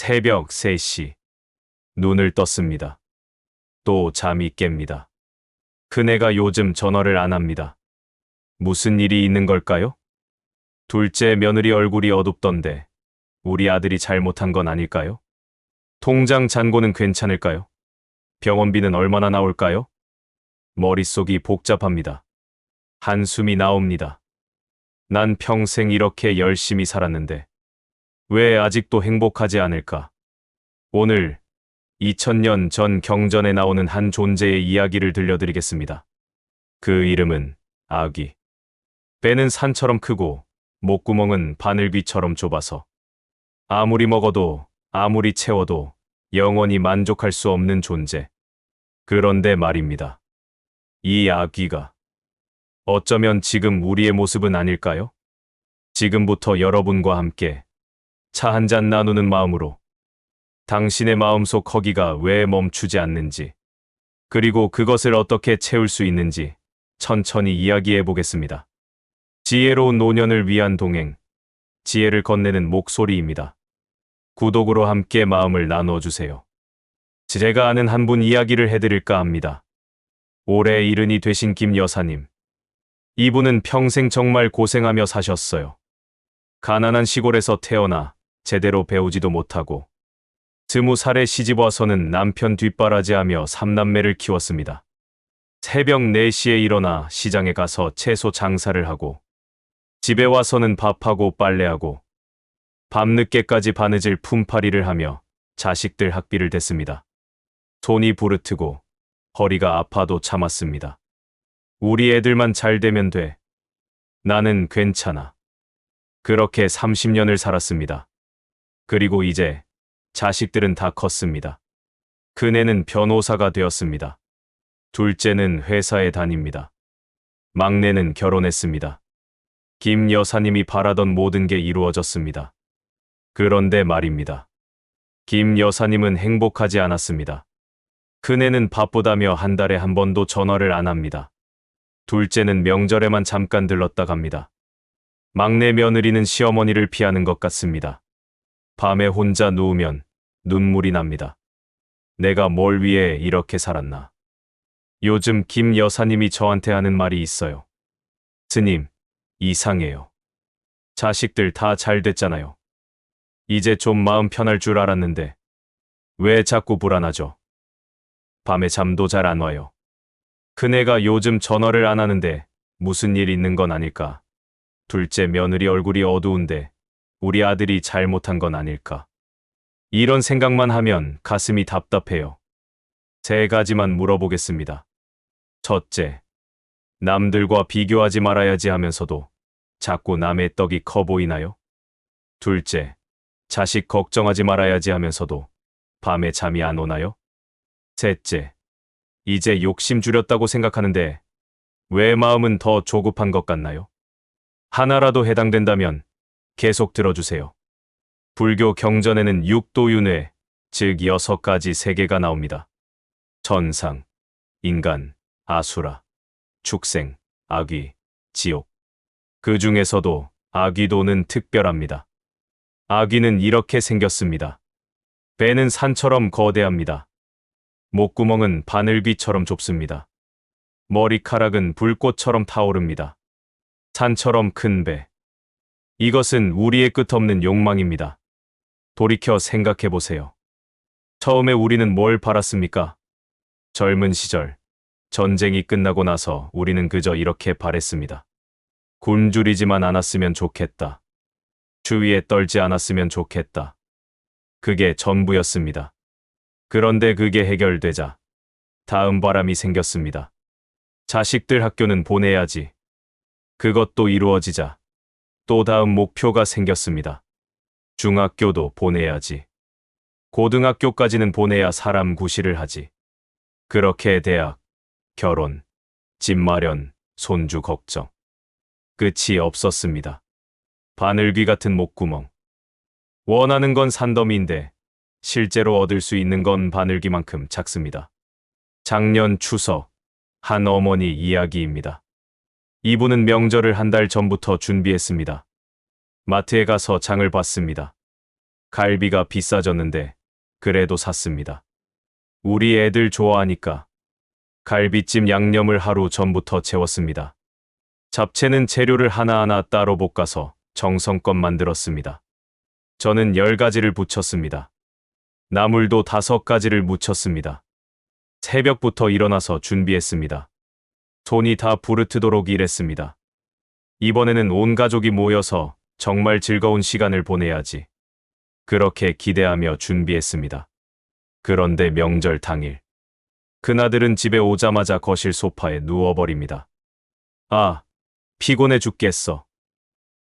새벽 3시. 눈을 떴습니다. 또 잠이 깹니다. 그네가 요즘 전화를 안 합니다. 무슨 일이 있는 걸까요? 둘째 며느리 얼굴이 어둡던데 우리 아들이 잘못한 건 아닐까요? 통장 잔고는 괜찮을까요? 병원비는 얼마나 나올까요? 머릿속이 복잡합니다. 한숨이 나옵니다. 난 평생 이렇게 열심히 살았는데 왜 아직도 행복하지 않을까? 오늘 2000년 전 경전에 나오는 한 존재의 이야기를 들려드리겠습니다. 그 이름은 아귀. 배는 산처럼 크고 목구멍은 바늘귀처럼 좁아서 아무리 먹어도 아무리 채워도 영원히 만족할 수 없는 존재. 그런데 말입니다. 이 아귀가 어쩌면 지금 우리의 모습은 아닐까요? 지금부터 여러분과 함께 차 한 잔 나누는 마음으로 당신의 마음속 허기가 왜 멈추지 않는지, 그리고 그것을 어떻게 채울 수 있는지 천천히 이야기해 보겠습니다. 지혜로운 노년을 위한 동행, 지혜를 건네는 목소리입니다. 구독으로 함께 마음을 나눠주세요. 제가 아는 한 분 이야기를 해드릴까 합니다. 올해 70이 되신 김 여사님. 이분은 평생 정말 고생하며 사셨어요. 가난한 시골에서 태어나 제대로 배우지도 못하고 20살에 시집와서는 남편 뒷바라지하며 3남매를 키웠습니다. 새벽 4시에 일어나 시장에 가서 채소 장사를 하고 집에 와서는 밥하고 빨래하고 밤늦게까지 바느질 품팔이를 하며 자식들 학비를 댔습니다. 손이 부르트고 허리가 아파도 참았습니다. 우리 애들만 잘 되면 돼. 나는 괜찮아. 그렇게 30년을 살았습니다. 그리고 이제 자식들은 다 컸습니다. 큰애는 변호사가 되었습니다. 둘째는 회사에 다닙니다. 막내는 결혼했습니다. 김 여사님이 바라던 모든 게 이루어졌습니다. 그런데 말입니다. 김 여사님은 행복하지 않았습니다. 큰애는 바쁘다며 한 달에 한 번도 전화를 안 합니다. 둘째는 명절에만 잠깐 들렀다 갑니다. 막내 며느리는 시어머니를 피하는 것 같습니다. 밤에 혼자 누우면 눈물이 납니다. 내가 뭘 위해 이렇게 살았나. 요즘 김 여사님이 저한테 하는 말이 있어요. 스님, 이상해요. 자식들 다 잘 됐잖아요. 이제 좀 마음 편할 줄 알았는데 왜 자꾸 불안하죠? 밤에 잠도 잘 안 와요. 큰애가 요즘 전화를 안 하는데 무슨 일 있는 건 아닐까? 둘째 며느리 얼굴이 어두운데 우리 아들이 잘못한 건 아닐까? 이런 생각만 하면 가슴이 답답해요. 3가지만 물어보겠습니다. 첫째, 남들과 비교하지 말아야지 하면서도 자꾸 남의 떡이 커 보이나요? 둘째, 자식 걱정하지 말아야지 하면서도 밤에 잠이 안 오나요? 셋째, 이제 욕심 줄였다고 생각하는데 왜 마음은 더 조급한 것 같나요? 하나라도 해당된다면 계속 들어주세요. 불교 경전에는 6도윤회, 즉 6가지 세계가 나옵니다. 천상, 인간, 아수라, 축생, 아귀, 지옥. 그 중에서도 아귀도는 특별합니다. 아귀는 이렇게 생겼습니다. 배는 산처럼 거대합니다. 목구멍은 바늘귀처럼 좁습니다. 머리카락은 불꽃처럼 타오릅니다. 산처럼 큰 배. 이것은 우리의 끝없는 욕망입니다. 돌이켜 생각해 보세요. 처음에 우리는 뭘 바랐습니까? 젊은 시절, 전쟁이 끝나고 나서 우리는 그저 이렇게 바랬습니다. 굶주리지만 않았으면 좋겠다. 추위에 떨지 않았으면 좋겠다. 그게 전부였습니다. 그런데 그게 해결되자 다음 바람이 생겼습니다. 자식들 학교는 보내야지. 그것도 이루어지자 또 다음 목표가 생겼습니다. 중학교도 보내야지. 고등학교까지는 보내야 사람 구실을 하지. 그렇게 대학, 결혼, 집 마련, 손주 걱정. 끝이 없었습니다. 바늘귀 같은 목구멍. 원하는 건 산더미인데 실제로 얻을 수 있는 건 바늘귀만큼 작습니다. 작년 추석, 한 어머니 이야기입니다. 이분은 명절을 한 달 전부터 준비했습니다. 마트에 가서 장을 봤습니다. 갈비가 비싸졌는데 그래도 샀습니다. 우리 애들 좋아하니까 갈비찜 양념을 하루 전부터 채웠습니다. 잡채는 재료를 하나하나 따로 볶아서 정성껏 만들었습니다. 저는 10가지를 부쳤습니다. 나물도 5가지를 무쳤습니다. 새벽부터 일어나서 준비했습니다. 손이 다 부르트도록 일했습니다. 이번에는 온 가족이 모여서 정말 즐거운 시간을 보내야지. 그렇게 기대하며 준비했습니다. 그런데 명절 당일, 큰아들은 집에 오자마자 거실 소파에 누워버립니다. 아, 피곤해 죽겠어.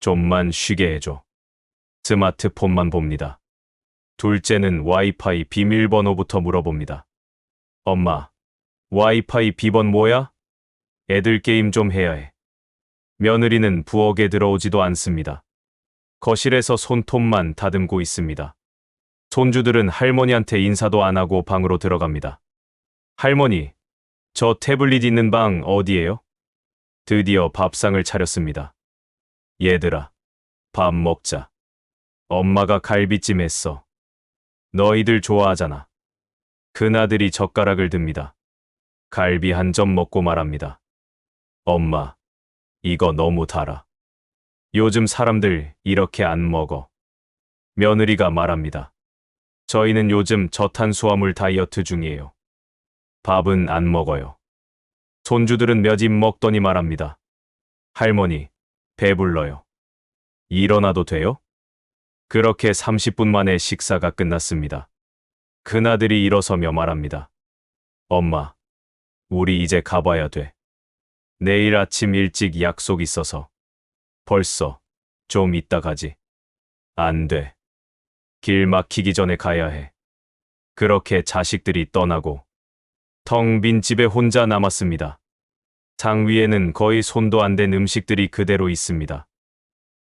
좀만 쉬게 해줘. 스마트폰만 봅니다. 둘째는 와이파이 비밀번호부터 물어봅니다. 엄마, 와이파이 비번 뭐야? 애들 게임 좀 해야 해. 며느리는 부엌에 들어오지도 않습니다. 거실에서 손톱만 다듬고 있습니다. 손주들은 할머니한테 인사도 안 하고 방으로 들어갑니다. 할머니, 저 태블릿 있는 방 어디예요? 드디어 밥상을 차렸습니다. 얘들아, 밥 먹자. 엄마가 갈비찜 했어. 너희들 좋아하잖아. 큰아들이 젓가락을 듭니다. 갈비 한 점 먹고 말합니다. 엄마, 이거 너무 달아. 요즘 사람들 이렇게 안 먹어. 며느리가 말합니다. 저희는 요즘 저탄수화물 다이어트 중이에요. 밥은 안 먹어요. 손주들은 몇 입 먹더니 말합니다. 할머니, 배불러요. 일어나도 돼요? 그렇게 30분 만에 식사가 끝났습니다. 큰아들이 일어서며 말합니다. 엄마, 우리 이제 가봐야 돼. 내일 아침 일찍 약속 있어서. 벌써 좀 이따 가지. 안 돼. 길 막히기 전에 가야 해. 그렇게 자식들이 떠나고 텅 빈 집에 혼자 남았습니다. 상 위에는 거의 손도 안 댄 음식들이 그대로 있습니다.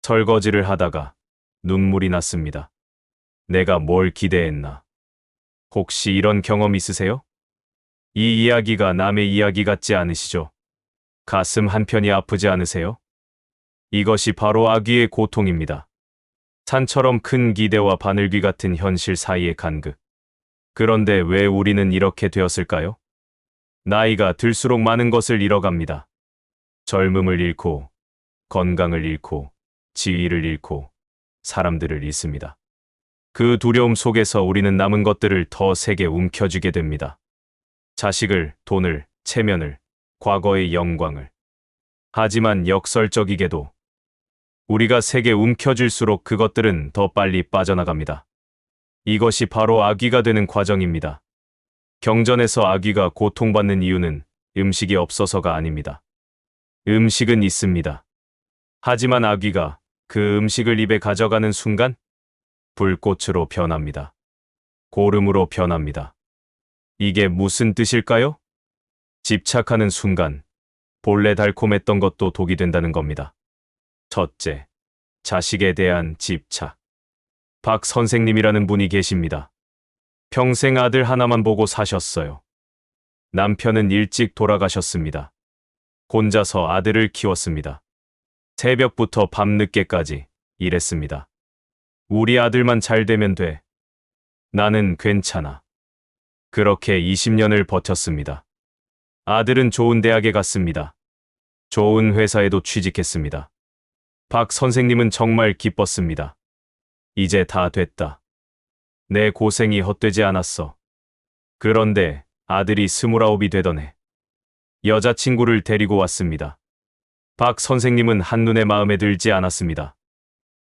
설거지를 하다가 눈물이 났습니다. 내가 뭘 기대했나? 혹시 이런 경험 있으세요? 이 이야기가 남의 이야기 같지 않으시죠? 가슴 한편이 아프지 않으세요? 이것이 바로 아귀의 고통입니다. 산처럼 큰 기대와 바늘귀 같은 현실 사이의 간극. 그런데 왜 우리는 이렇게 되었을까요? 나이가 들수록 많은 것을 잃어갑니다. 젊음을 잃고, 건강을 잃고, 지위를 잃고, 사람들을 잃습니다. 그 두려움 속에서 우리는 남은 것들을 더 세게 움켜쥐게 됩니다. 자식을, 돈을, 체면을, 과거의 영광을. 하지만 역설적이게도 우리가 세게 움켜쥘수록 그것들은 더 빨리 빠져나갑니다. 이것이 바로 아귀가 되는 과정입니다. 경전에서 아귀가 고통받는 이유는 음식이 없어서가 아닙니다. 음식은 있습니다. 하지만 아귀가 그 음식을 입에 가져가는 순간 불꽃으로 변합니다. 고름으로 변합니다. 이게 무슨 뜻일까요? 집착하는 순간 본래 달콤했던 것도 독이 된다는 겁니다. 첫째, 자식에 대한 집착. 박 선생님이라는 분이 계십니다. 평생 아들 하나만 보고 사셨어요. 남편은 일찍 돌아가셨습니다. 혼자서 아들을 키웠습니다. 새벽부터 밤늦게까지 일했습니다. 우리 아들만 잘 되면 돼. 나는 괜찮아. 그렇게 20년을 버텼습니다. 아들은 좋은 대학에 갔습니다. 좋은 회사에도 취직했습니다. 박 선생님은 정말 기뻤습니다. 이제 다 됐다. 내 고생이 헛되지 않았어. 그런데 아들이 29이 되던 해 여자친구를 데리고 왔습니다. 박 선생님은 한눈에 마음에 들지 않았습니다.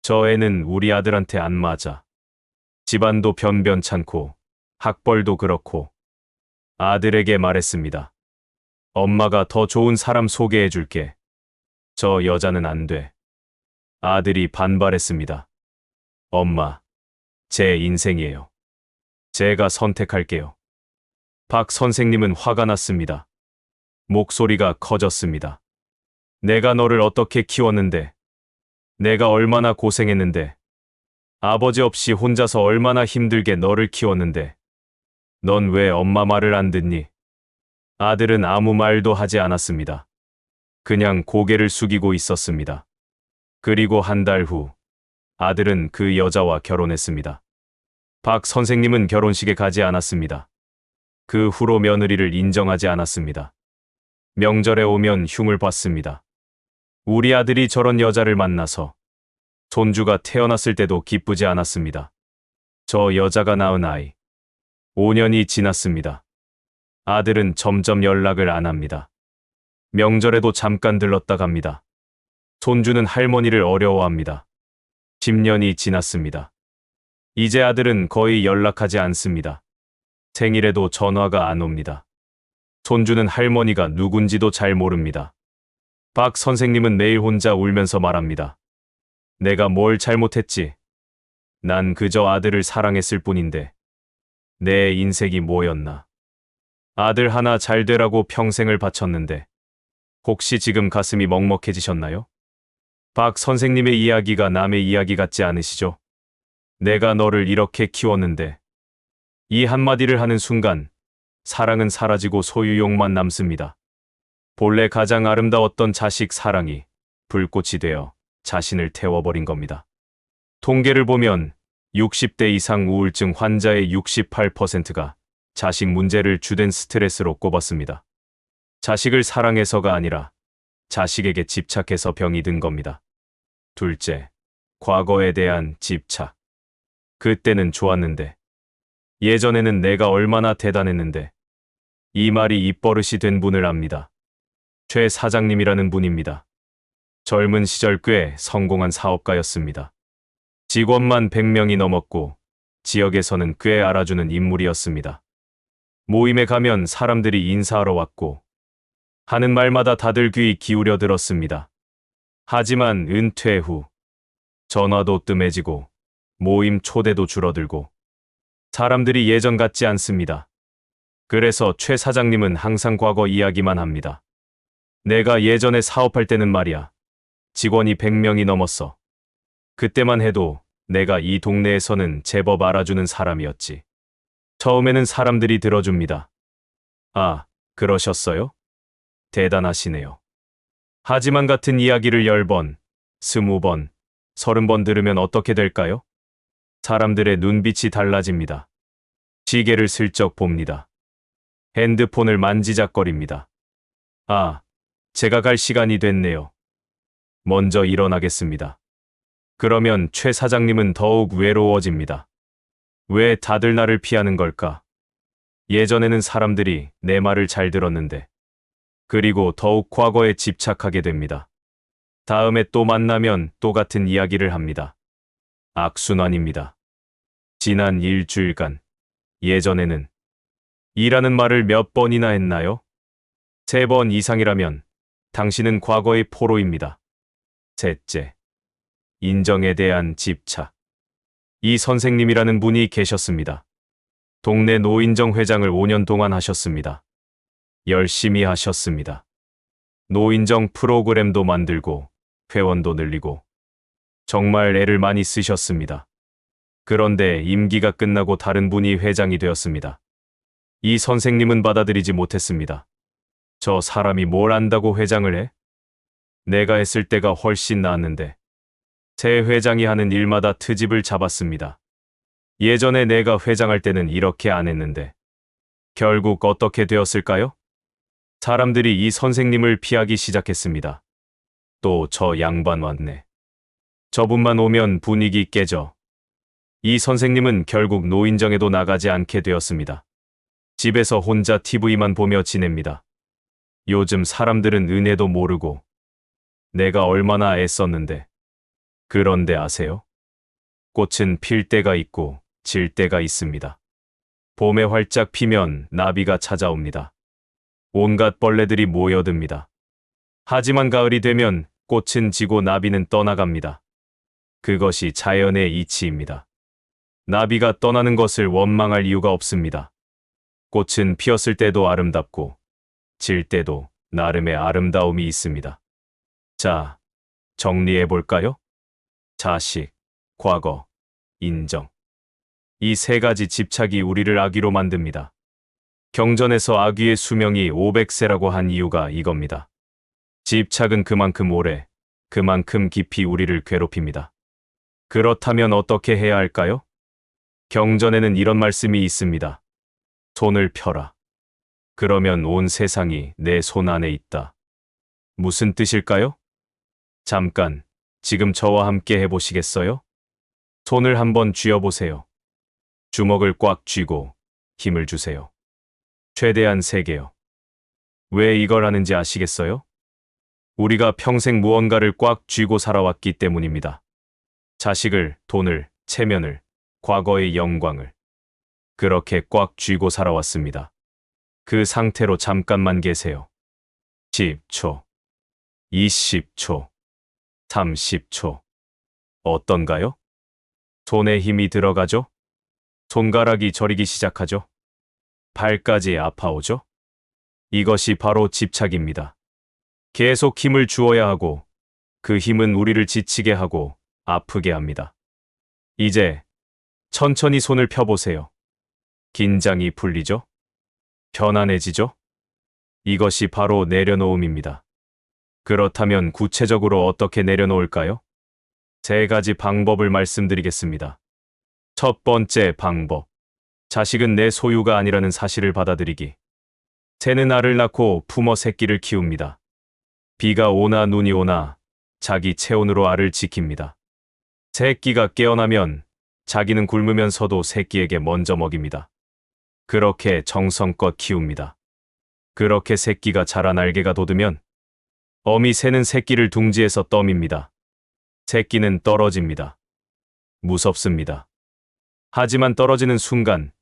저 애는 우리 아들한테 안 맞아. 집안도 변변찮고 학벌도 그렇고. 아들에게 말했습니다. 엄마가 더 좋은 사람 소개해 줄게. 저 여자는 안 돼. 아들이 반발했습니다. 엄마, 제 인생이에요. 제가 선택할게요. 박 선생님은 화가 났습니다. 목소리가 커졌습니다. 내가 너를 어떻게 키웠는데, 내가 얼마나 고생했는데, 아버지 없이 혼자서 얼마나 힘들게 너를 키웠는데, 넌 왜 엄마 말을 안 듣니? 아들은 아무 말도 하지 않았습니다. 그냥 고개를 숙이고 있었습니다. 그리고 한 달 후, 아들은 그 여자와 결혼했습니다. 박 선생님은 결혼식에 가지 않았습니다. 그 후로 며느리를 인정하지 않았습니다. 명절에 오면 흉을 봤습니다. 우리 아들이 저런 여자를 만나서 손주가 태어났을 때도 기쁘지 않았습니다. 저 여자가 낳은 아이. 5년이 지났습니다. 아들은 점점 연락을 안 합니다. 명절에도 잠깐 들렀다 갑니다. 손주는 할머니를 어려워합니다. 10년이 지났습니다. 이제 아들은 거의 연락하지 않습니다. 생일에도 전화가 안 옵니다. 손주는 할머니가 누군지도 잘 모릅니다. 박 선생님은 매일 혼자 울면서 말합니다. 내가 뭘 잘못했지? 난 그저 아들을 사랑했을 뿐인데 내 인생이 뭐였나? 아들 하나 잘 되라고 평생을 바쳤는데 혹시 지금 가슴이 먹먹해지셨나요? 박 선생님의 이야기가 남의 이야기 같지 않으시죠? 내가 너를 이렇게 키웠는데 이 한마디를 하는 순간 사랑은 사라지고 소유욕만 남습니다. 본래 가장 아름다웠던 자식 사랑이 불꽃이 되어 자신을 태워버린 겁니다. 통계를 보면 60대 이상 우울증 환자의 68%가 자식 문제를 주된 스트레스로 꼽았습니다. 자식을 사랑해서가 아니라 자식에게 집착해서 병이 든 겁니다. 둘째, 과거에 대한 집착. 그때는 좋았는데, 예전에는 내가 얼마나 대단했는데, 이 말이 입버릇이 된 분을 압니다. 최 사장님이라는 분입니다. 젊은 시절 꽤 성공한 사업가였습니다. 직원만 100명이 넘었고 지역에서는 꽤 알아주는 인물이었습니다. 모임에 가면 사람들이 인사하러 왔고 하는 말마다 다들 귀 기울여 들었습니다. 하지만 은퇴 후 전화도 뜸해지고 모임 초대도 줄어들고 사람들이 예전 같지 않습니다. 그래서 최 사장님은 항상 과거 이야기만 합니다. 내가 예전에 사업할 때는 말이야. 직원이 100명이 넘었어. 그때만 해도 내가 이 동네에서는 제법 알아주는 사람이었지. 처음에는 사람들이 들어줍니다. 아, 그러셨어요? 대단하시네요. 하지만 같은 이야기를 10번, 20번, 30번 들으면 어떻게 될까요? 사람들의 눈빛이 달라집니다. 시계를 슬쩍 봅니다. 핸드폰을 만지작거립니다. 아, 제가 갈 시간이 됐네요. 먼저 일어나겠습니다. 그러면 최 사장님은 더욱 외로워집니다. 왜 다들 나를 피하는 걸까? 예전에는 사람들이 내 말을 잘 들었는데, 그리고 더욱 과거에 집착하게 됩니다. 다음에 또 만나면 또 같은 이야기를 합니다. 악순환입니다. 지난 일주일간, 예전에는 이라는 말을 몇 번이나 했나요? 3번 이상이라면 당신은 과거의 포로입니다. 셋째, 인정에 대한 집착. 이 선생님이라는 분이 계셨습니다. 동네 노인정 회장을 5년 동안 하셨습니다. 열심히 하셨습니다. 노인정 프로그램도 만들고 회원도 늘리고 정말 애를 많이 쓰셨습니다. 그런데 임기가 끝나고 다른 분이 회장이 되었습니다. 이 선생님은 받아들이지 못했습니다. 저 사람이 뭘 안다고 회장을 해? 내가 했을 때가 훨씬 나았는데. 새 회장이 하는 일마다 트집을 잡았습니다. 예전에 내가 회장할 때는 이렇게 안 했는데. 결국 어떻게 되었을까요? 사람들이 이 선생님을 피하기 시작했습니다. 또 저 양반 왔네. 저분만 오면 분위기 깨져. 이 선생님은 결국 노인정에도 나가지 않게 되었습니다. 집에서 혼자 TV만 보며 지냅니다. 요즘 사람들은 은혜도 모르고 내가 얼마나 애썼는데. 그런데 아세요? 꽃은 필 때가 있고 질 때가 있습니다. 봄에 활짝 피면 나비가 찾아옵니다. 온갖 벌레들이 모여듭니다. 하지만 가을이 되면 꽃은 지고 나비는 떠나갑니다. 그것이 자연의 이치입니다. 나비가 떠나는 것을 원망할 이유가 없습니다. 꽃은 피었을 때도 아름답고 질 때도 나름의 아름다움이 있습니다. 자, 정리해 볼까요? 자식, 과거, 인정. 이 3가지 집착이 우리를 아귀로 만듭니다. 경전에서 아귀의 수명이 500세라고 한 이유가 이겁니다. 집착은 그만큼 오래, 그만큼 깊이 우리를 괴롭힙니다. 그렇다면 어떻게 해야 할까요? 경전에는 이런 말씀이 있습니다. 손을 펴라. 그러면 온 세상이 내 손 안에 있다. 무슨 뜻일까요? 잠깐, 지금 저와 함께 해보시겠어요? 손을 한번 쥐어보세요. 주먹을 꽉 쥐고 힘을 주세요. 최대한 세게요. 왜 이걸 하는지 아시겠어요? 우리가 평생 무언가를 꽉 쥐고 살아왔기 때문입니다. 자식을, 돈을, 체면을, 과거의 영광을. 그렇게 꽉 쥐고 살아왔습니다. 그 상태로 잠깐만 계세요. 10초, 20초, 30초. 어떤가요? 손에 힘이 들어가죠? 손가락이 저리기 시작하죠? 발까지 아파오죠? 이것이 바로 집착입니다. 계속 힘을 주어야 하고, 그 힘은 우리를 지치게 하고 아프게 합니다. 이제 천천히 손을 펴보세요. 긴장이 풀리죠? 편안해지죠? 이것이 바로 내려놓음입니다. 그렇다면 구체적으로 어떻게 내려놓을까요? 3가지 방법을 말씀드리겠습니다. 첫 번째 방법. 자식은 내 소유가 아니라는 사실을 받아들이기. 새는 알을 낳고 품어 새끼를 키웁니다. 비가 오나 눈이 오나 자기 체온으로 알을 지킵니다. 새끼가 깨어나면 자기는 굶으면서도 새끼에게 먼저 먹입니다. 그렇게 정성껏 키웁니다. 그렇게 새끼가 자라 날개가 돋으면 어미 새는 새끼를 둥지에서 떠밉니다. 새끼는 떨어집니다. 무섭습니다. 하지만 떨어지는 순간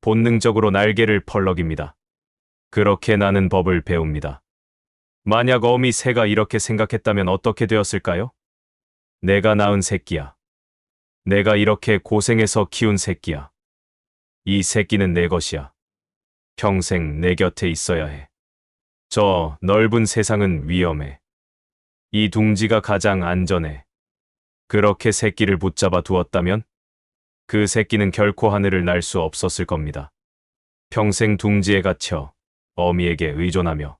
본능적으로 날개를 펄럭입니다. 그렇게 나는 법을 배웁니다. 만약 어미 새가 이렇게 생각했다면 어떻게 되었을까요? 내가 낳은 새끼야. 내가 이렇게 고생해서 키운 새끼야. 이 새끼는 내 것이야. 평생 내 곁에 있어야 해. 저 넓은 세상은 위험해. 이 둥지가 가장 안전해. 그렇게 새끼를 붙잡아 두었다면 그 새끼는 결코 하늘을 날 수 없었을 겁니다. 평생 둥지에 갇혀 어미에게 의존하며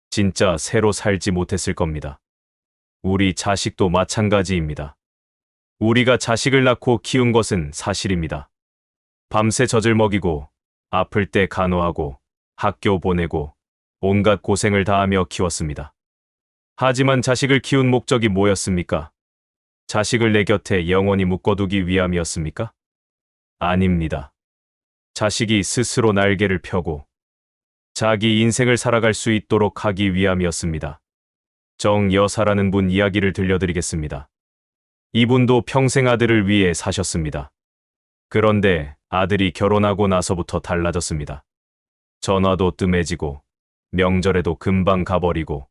진짜 새로 살지 못했을 겁니다. 우리 자식도 마찬가지입니다. 우리가 자식을 낳고 키운 것은 사실입니다. 밤새 젖을 먹이고 아플 때 간호하고 학교 보내고 온갖 고생을 다하며 키웠습니다. 하지만 자식을 키운 목적이 뭐였습니까? 자식을 내 곁에 영원히 묶어두기 위함이었습니까? 아닙니다. 자식이 스스로 날개를 펴고 자기 인생을 살아갈 수 있도록 하기 위함이었습니다. 정 여사라는 분 이야기를 들려드리겠습니다. 이분도 평생 아들을 위해 사셨습니다. 그런데 아들이 결혼하고 나서부터 달라졌습니다. 전화도 뜸해지고 명절에도 금방 가버리고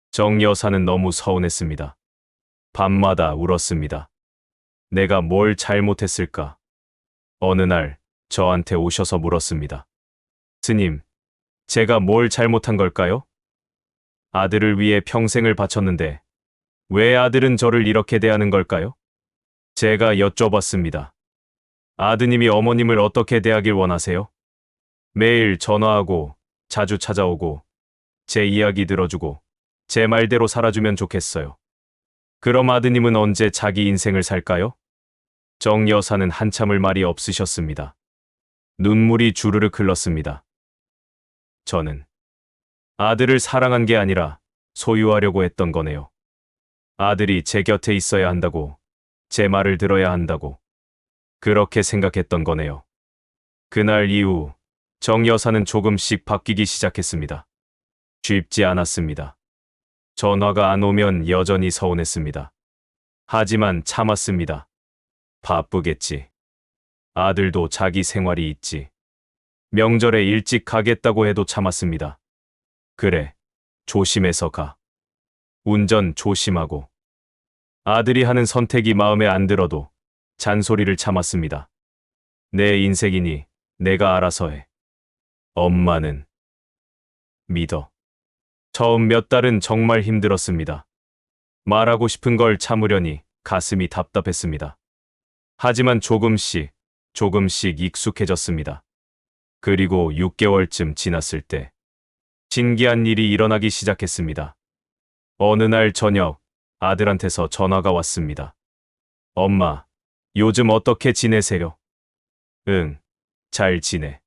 정 여사는 너무 서운했습니다. 밤마다 울었습니다. 내가 뭘 잘못했을까? 어느 날 저한테 오셔서 물었습니다. 스님, 제가 뭘 잘못한 걸까요? 아들을 위해 평생을 바쳤는데 왜 아들은 저를 이렇게 대하는 걸까요? 제가 여쭤봤습니다. 아드님이 어머님을 어떻게 대하길 원하세요? 매일 전화하고 자주 찾아오고 제 이야기 들어주고 제 말대로 살아주면 좋겠어요. 그럼 아드님은 언제 자기 인생을 살까요? 정 여사는 한참을 말이 없으셨습니다. 눈물이 주르륵 흘렀습니다. 저는 아들을 사랑한 게 아니라 소유하려고 했던 거네요. 아들이 제 곁에 있어야 한다고, 제 말을 들어야 한다고, 그렇게 생각했던 거네요. 그날 이후 정 여사는 조금씩 바뀌기 시작했습니다. 쉽지 않았습니다. 전화가 안 오면 여전히 서운했습니다. 하지만 참았습니다. 바쁘겠지. 아들도 자기 생활이 있지. 명절에 일찍 가겠다고 해도 참았습니다. 그래, 조심해서 가. 운전 조심하고. 아들이 하는 선택이 마음에 안 들어도 잔소리를 참았습니다. 내 인생이니 내가 알아서 해. 엄마는 믿어. 처음 몇 달은 정말 힘들었습니다. 말하고 싶은 걸 참으려니 가슴이 답답했습니다. 하지만 조금씩 익숙해졌습니다. 그리고 6개월쯤 지났을 때 신기한 일이 일어나기 시작했습니다. 어느 날 저녁 아들한테서 전화가 왔습니다. 엄마, 요즘 어떻게 지내세요? 응, 잘 지내.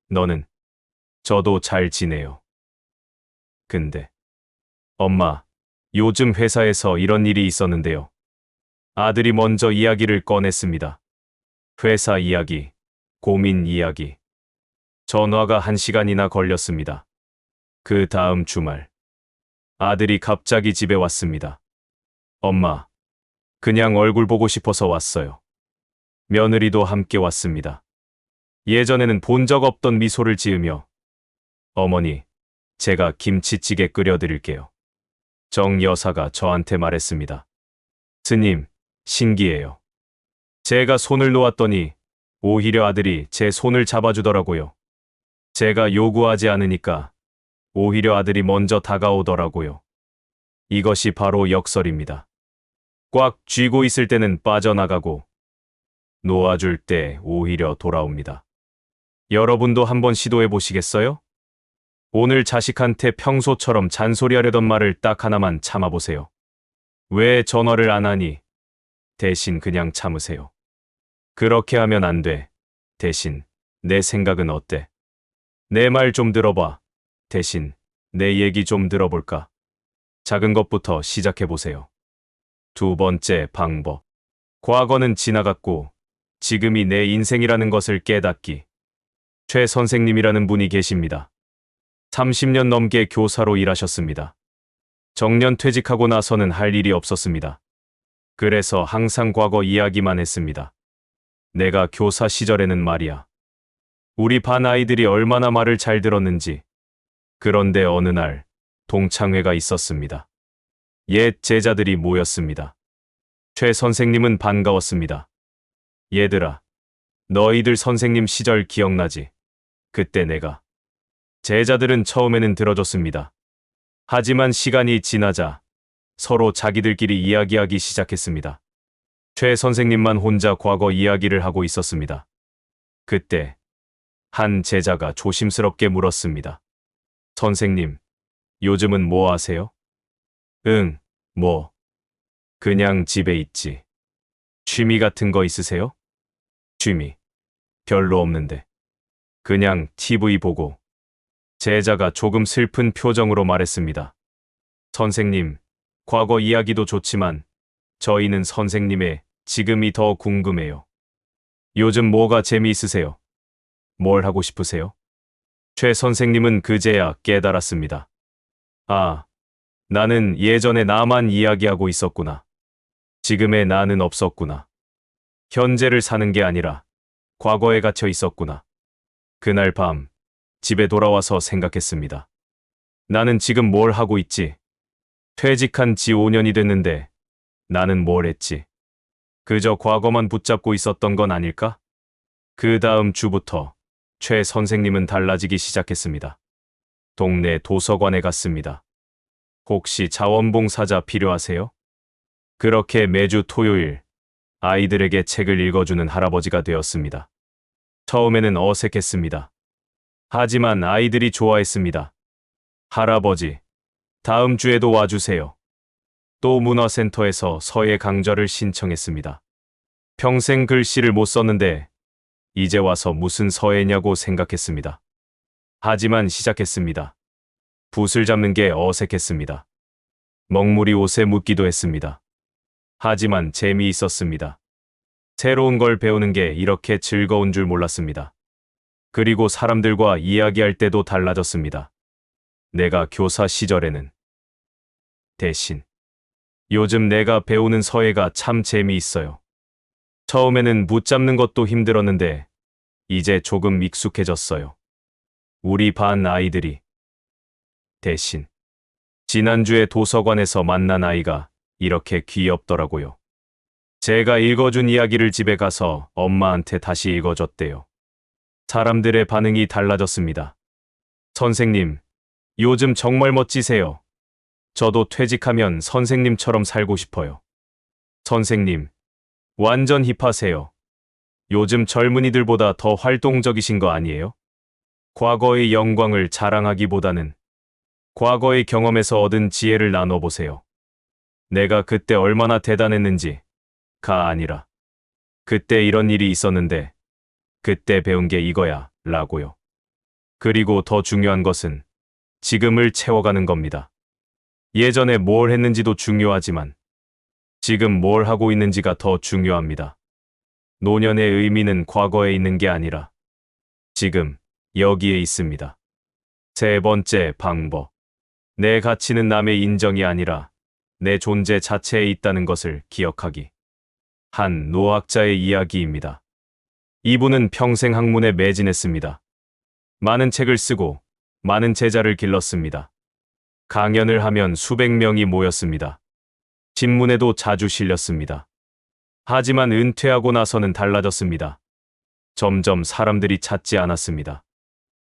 너는? 저도 잘 지내요. 근데, 엄마, 요즘 회사에서 이런 일이 있었는데요. 아들이 먼저 이야기를 꺼냈습니다. 회사 이야기, 고민 이야기. 전화가 1시간이나 걸렸습니다. 그 다음 주말, 아들이 갑자기 집에 왔습니다. 엄마, 그냥 얼굴 보고 싶어서 왔어요. 며느리도 함께 왔습니다. 예전에는 본 적 없던 미소를 지으며, 어머니, 제가 김치찌개 끓여드릴게요. 정 여사가 저한테 말했습니다. 스님, 신기해요. 제가 손을 놓았더니 오히려 아들이 제 손을 잡아주더라고요. 제가 요구하지 않으니까 오히려 아들이 먼저 다가오더라고요. 이것이 바로 역설입니다. 꽉 쥐고 있을 때는 빠져나가고 놓아줄 때 오히려 돌아옵니다. 여러분도 한번 시도해 보시겠어요? 오늘 자식한테 평소처럼 잔소리하려던 말을 딱 하나만 참아보세요. 왜 전화를 안 하니? 대신 그냥 참으세요. 그렇게 하면 안 돼. 대신 내 생각은 어때? 내 말 좀 들어봐. 대신 내 얘기 좀 들어볼까? 작은 것부터 시작해 보세요. 두 번째 방법. 과거는 지나갔고 지금이 내 인생이라는 것을 깨닫기. 최 선생님이라는 분이 계십니다. 30년 넘게 교사로 일하셨습니다. 정년 퇴직하고 나서는 할 일이 없었습니다. 그래서 항상 과거 이야기만 했습니다. 내가 교사 시절에는 말이야. 우리 반 아이들이 얼마나 말을 잘 들었는지. 그런데 어느 날 동창회가 있었습니다. 옛 제자들이 모였습니다. 최 선생님은 반가웠습니다. 얘들아, 너희들 선생님 시절 기억나지? 그때 내가. 제자들은 처음에는 들어줬습니다. 하지만 시간이 지나자 서로 자기들끼리 이야기하기 시작했습니다. 최 선생님만 혼자 과거 이야기를 하고 있었습니다. 그때 한 제자가 조심스럽게 물었습니다. 선생님, 요즘은 뭐 하세요? 응, 뭐. 그냥 집에 있지. 취미 같은 거 있으세요? 취미. 별로 없는데. 그냥 TV 보고. 제자가 조금 슬픈 표정으로 말했습니다. 선생님, 과거 이야기도 좋지만 저희는 선생님의 지금이 더 궁금해요. 요즘 뭐가 재미있으세요? 뭘 하고 싶으세요? 최 선생님은 그제야 깨달았습니다. 아, 나는 예전에 나만 이야기하고 있었구나. 지금의 나는 없었구나. 현재를 사는 게 아니라 과거에 갇혀 있었구나. 그날 밤, 집에 돌아와서 생각했습니다. 나는 지금 뭘 하고 있지? 퇴직한 지 5년이 됐는데 나는 뭘 했지? 그저 과거만 붙잡고 있었던 건 아닐까? 그 다음 주부터 최 선생님은 달라지기 시작했습니다. 동네 도서관에 갔습니다. 혹시 자원봉사자 필요하세요? 그렇게 매주 토요일 아이들에게 책을 읽어주는 할아버지가 되었습니다. 처음에는 어색했습니다. 하지만 아이들이 좋아했습니다. 할아버지, 다음 주에도 와주세요. 또 문화센터에서 서예 강좌를 신청했습니다. 평생 글씨를 못 썼는데 이제 와서 무슨 서예냐고 생각했습니다. 하지만 시작했습니다. 붓을 잡는 게 어색했습니다. 먹물이 옷에 묻기도 했습니다. 하지만 재미있었습니다. 새로운 걸 배우는 게 이렇게 즐거운 줄 몰랐습니다. 그리고 사람들과 이야기할 때도 달라졌습니다. 내가 교사 시절에는. 대신 요즘 내가 배우는 서예가 참 재미있어요. 처음에는 붙잡는 것도 힘들었는데 이제 조금 익숙해졌어요. 우리 반 아이들이. 대신 지난주에 도서관에서 만난 아이가 이렇게 귀엽더라고요. 제가 읽어준 이야기를 집에 가서 엄마한테 다시 읽어줬대요. 사람들의 반응이 달라졌습니다. 선생님, 요즘 정말 멋지세요. 저도 퇴직하면 선생님처럼 살고 싶어요. 선생님, 완전 힙하세요. 요즘 젊은이들보다 더 활동적이신 거 아니에요? 과거의 영광을 자랑하기보다는 과거의 경험에서 얻은 지혜를 나눠보세요. 내가 그때 얼마나 대단했는지가 아니라 그때 이런 일이 있었는데 그때 배운 게 이거야, 라고요. 그리고 더 중요한 것은 지금을 채워가는 겁니다. 예전에 뭘 했는지도 중요하지만 지금 뭘 하고 있는지가 더 중요합니다. 노년의 의미는 과거에 있는 게 아니라 지금 여기에 있습니다. 세 번째 방법. 내 가치는 남의 인정이 아니라 내 존재 자체에 있다는 것을 기억하기. 한 노학자의 이야기입니다. 이분은 평생 학문에 매진했습니다. 많은 책을 쓰고 많은 제자를 길렀습니다. 강연을 하면 수백 명이 모였습니다. 신문에도 자주 실렸습니다. 하지만 은퇴하고 나서는 달라졌습니다. 점점 사람들이 찾지 않았습니다.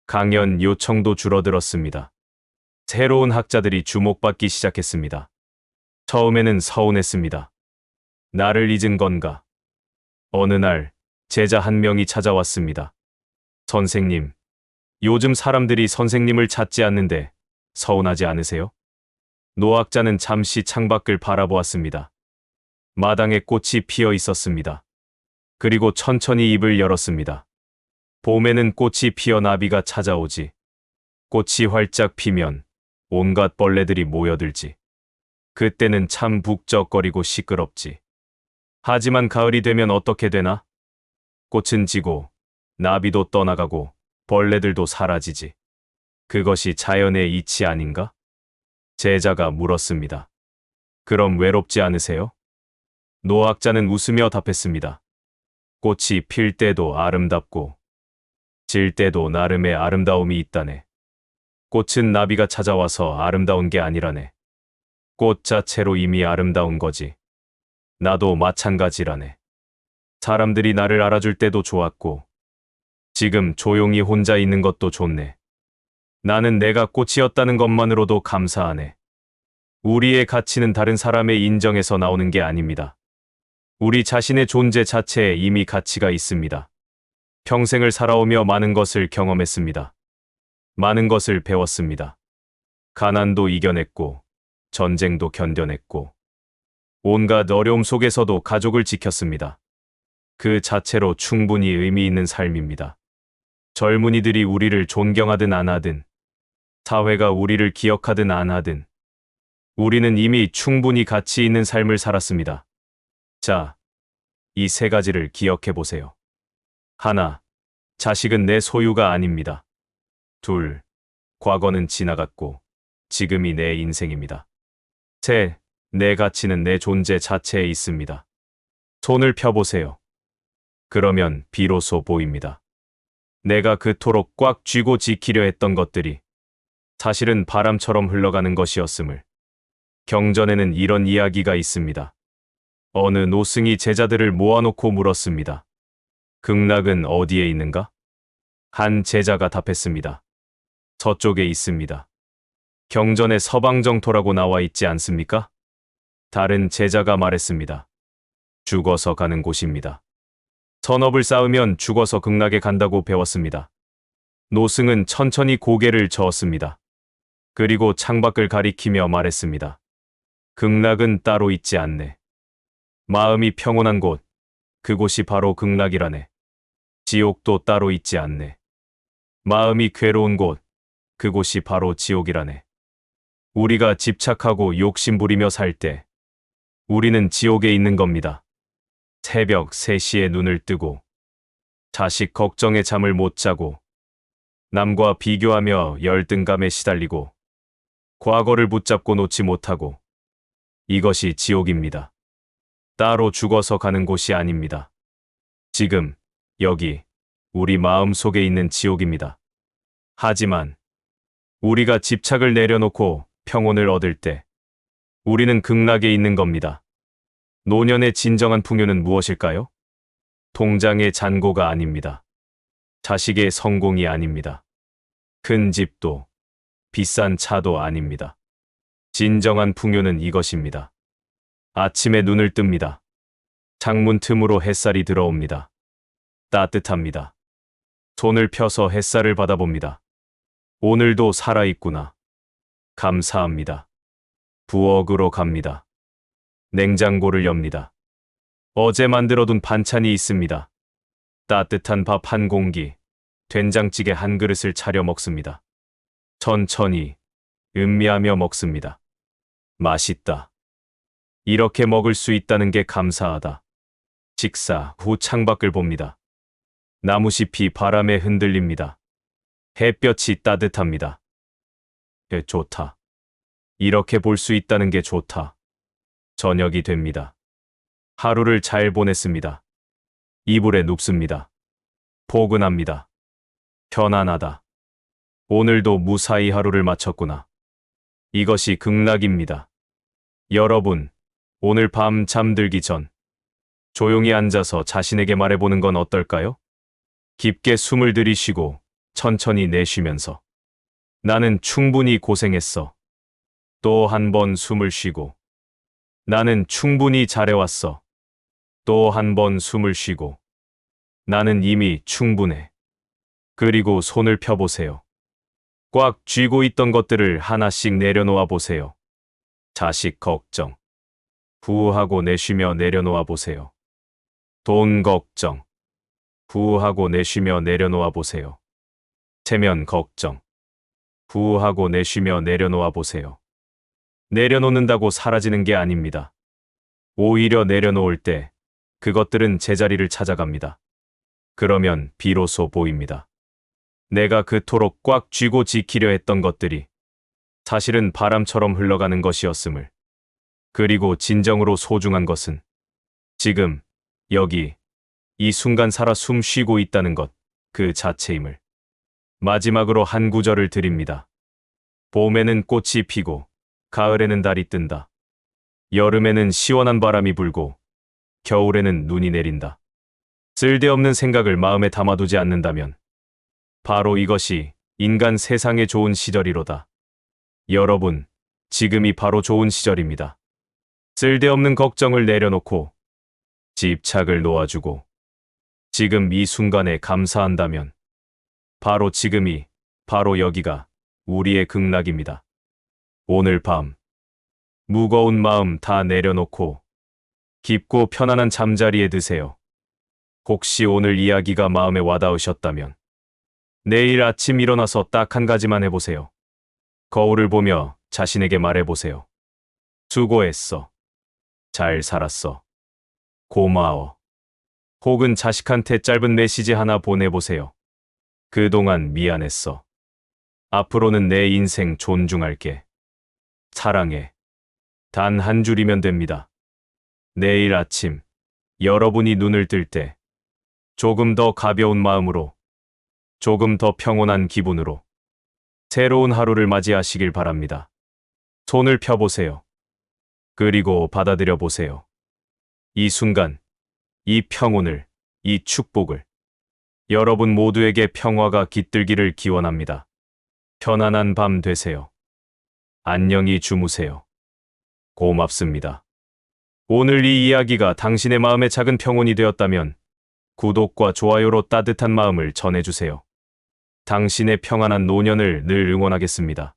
강연 요청도 줄어들었습니다. 새로운 학자들이 주목받기 시작했습니다. 처음에는 서운했습니다. 나를 잊은 건가? 어느 날 제자 한 명이 찾아왔습니다. 선생님, 요즘 사람들이 선생님을 찾지 않는데 서운하지 않으세요? 노학자는 잠시 창밖을 바라보았습니다. 마당에 꽃이 피어 있었습니다. 그리고 천천히 입을 열었습니다. 봄에는 꽃이 피어 나비가 찾아오지. 꽃이 활짝 피면 온갖 벌레들이 모여들지. 그때는 참 북적거리고 시끄럽지. 하지만 가을이 되면 어떻게 되나? 꽃은 지고 나비도 떠나가고 벌레들도 사라지지. 그것이 자연의 이치 아닌가? 제자가 물었습니다. 그럼 외롭지 않으세요? 노학자는 웃으며 답했습니다. 꽃이 필 때도 아름답고 질 때도 나름의 아름다움이 있다네. 꽃은 나비가 찾아와서 아름다운 게 아니라네. 꽃 자체로 이미 아름다운 거지. 나도 마찬가지라네. 사람들이 나를 알아줄 때도 좋았고 지금 조용히 혼자 있는 것도 좋네. 나는 내가 꽃이었다는 것만으로도 감사하네. 우리의 가치는 다른 사람의 인정에서 나오는 게 아닙니다. 우리 자신의 존재 자체에 이미 가치가 있습니다. 평생을 살아오며 많은 것을 경험했습니다. 많은 것을 배웠습니다. 가난도 이겨냈고 전쟁도 견뎌냈고 온갖 어려움 속에서도 가족을 지켰습니다. 그 자체로 충분히 의미 있는 삶입니다. 젊은이들이 우리를 존경하든 안 하든, 사회가 우리를 기억하든 안 하든, 우리는 이미 충분히 가치 있는 삶을 살았습니다. 자, 이 세 가지를 기억해 보세요. 하나, 자식은 내 소유가 아닙니다. 둘, 과거는 지나갔고, 지금이 내 인생입니다. 셋, 내 가치는 내 존재 자체에 있습니다. 손을 펴보세요. 그러면 비로소 보입니다. 내가 그토록 꽉 쥐고 지키려 했던 것들이 사실은 바람처럼 흘러가는 것이었음을. 경전에는 이런 이야기가 있습니다. 어느 노승이 제자들을 모아놓고 물었습니다. 극락은 어디에 있는가? 한 제자가 답했습니다. 서쪽에 있습니다. 경전에 서방정토라고 나와 있지 않습니까? 다른 제자가 말했습니다. 죽어서 가는 곳입니다. 선업을 쌓으면 죽어서 극락에 간다고 배웠습니다. 노승은 천천히 고개를 저었습니다. 그리고 창밖을 가리키며 말했습니다. 극락은 따로 있지 않네. 마음이 평온한 곳, 그곳이 바로 극락이라네. 지옥도 따로 있지 않네. 마음이 괴로운 곳, 그곳이 바로 지옥이라네. 우리가 집착하고 욕심부리며 살 때, 우리는 지옥에 있는 겁니다. 새벽 3시에 눈을 뜨고, 자식 걱정에 잠을 못 자고, 남과 비교하며 열등감에 시달리고, 과거를 붙잡고 놓지 못하고, 이것이 지옥입니다. 따로 죽어서 가는 곳이 아닙니다. 지금, 여기, 우리 마음 속에 있는 지옥입니다. 하지만, 우리가 집착을 내려놓고 평온을 얻을 때, 우리는 극락에 있는 겁니다. 노년의 진정한 풍요는 무엇일까요? 통장의 잔고가 아닙니다. 자식의 성공이 아닙니다. 큰 집도, 비싼 차도 아닙니다. 진정한 풍요는 이것입니다. 아침에 눈을 뜹니다. 창문 틈으로 햇살이 들어옵니다. 따뜻합니다. 손을 펴서 햇살을 받아봅니다. 오늘도 살아있구나. 감사합니다. 부엌으로 갑니다. 냉장고를 엽니다. 어제 만들어둔 반찬이 있습니다. 따뜻한 밥 한 공기, 된장찌개 한 그릇을 차려 먹습니다. 천천히, 음미하며 먹습니다. 맛있다. 이렇게 먹을 수 있다는 게 감사하다. 식사 후 창밖을 봅니다. 나무잎이 바람에 흔들립니다. 햇볕이 따뜻합니다. 좋다. 이렇게 볼 수 있다는 게 좋다. 저녁이 됩니다. 하루를 잘 보냈습니다. 이불에 눕습니다. 포근합니다. 편안하다. 오늘도 무사히 하루를 마쳤구나. 이것이 극락입니다. 여러분, 오늘 밤 잠들기 전 조용히 앉아서 자신에게 말해보는 건 어떨까요? 깊게 숨을 들이쉬고 천천히 내쉬면서 나는 충분히 고생했어. 또 한 번 숨을 쉬고 나는 충분히 잘해왔어. 또 한 번 숨을 쉬고 나는 이미 충분해. 그리고 손을 펴보세요. 꽉 쥐고 있던 것들을 하나씩 내려놓아 보세요. 자식 걱정. 후하고 내쉬며 내려놓아 보세요. 돈 걱정. 후하고 내쉬며 내려놓아 보세요. 체면 걱정. 후하고 내쉬며 내려놓아 보세요. 내려놓는다고 사라지는 게 아닙니다. 오히려 내려놓을 때 그것들은 제자리를 찾아갑니다. 그러면 비로소 보입니다. 내가 그토록 꽉 쥐고 지키려 했던 것들이 사실은 바람처럼 흘러가는 것이었음을. 그리고 진정으로 소중한 것은 지금, 여기, 이 순간 살아 숨 쉬고 있다는 것, 그 자체임을. 마지막으로 한 구절을 드립니다. 봄에는 꽃이 피고, 가을에는 달이 뜬다. 여름에는 시원한 바람이 불고, 겨울에는 눈이 내린다. 쓸데없는 생각을 마음에 담아두지 않는다면, 바로 이것이 인간 세상에 좋은 시절이로다. 여러분, 지금이 바로 좋은 시절입니다. 쓸데없는 걱정을 내려놓고, 집착을 놓아주고, 지금 이 순간에 감사한다면, 바로 지금이, 바로 여기가 우리의 극락입니다. 오늘 밤, 무거운 마음 다 내려놓고, 깊고 편안한 잠자리에 드세요. 혹시 오늘 이야기가 마음에 와닿으셨다면, 내일 아침 일어나서 딱 한 가지만 해보세요. 거울을 보며 자신에게 말해보세요. 수고했어. 잘 살았어. 고마워. 혹은 자식한테 짧은 메시지 하나 보내보세요. 그동안 미안했어. 앞으로는 내 인생 존중할게. 사랑해. 단 한 줄이면 됩니다. 내일 아침, 여러분이 눈을 뜰 때, 조금 더 가벼운 마음으로, 조금 더 평온한 기분으로, 새로운 하루를 맞이하시길 바랍니다. 손을 펴보세요. 그리고 받아들여 보세요. 이 순간, 이 평온을, 이 축복을. 여러분 모두에게 평화가 깃들기를 기원합니다. 편안한 밤 되세요. 안녕히 주무세요. 고맙습니다. 오늘 이 이야기가 당신의 마음에 작은 평온이 되었다면 구독과 좋아요로 따뜻한 마음을 전해주세요. 당신의 평안한 노년을 늘 응원하겠습니다.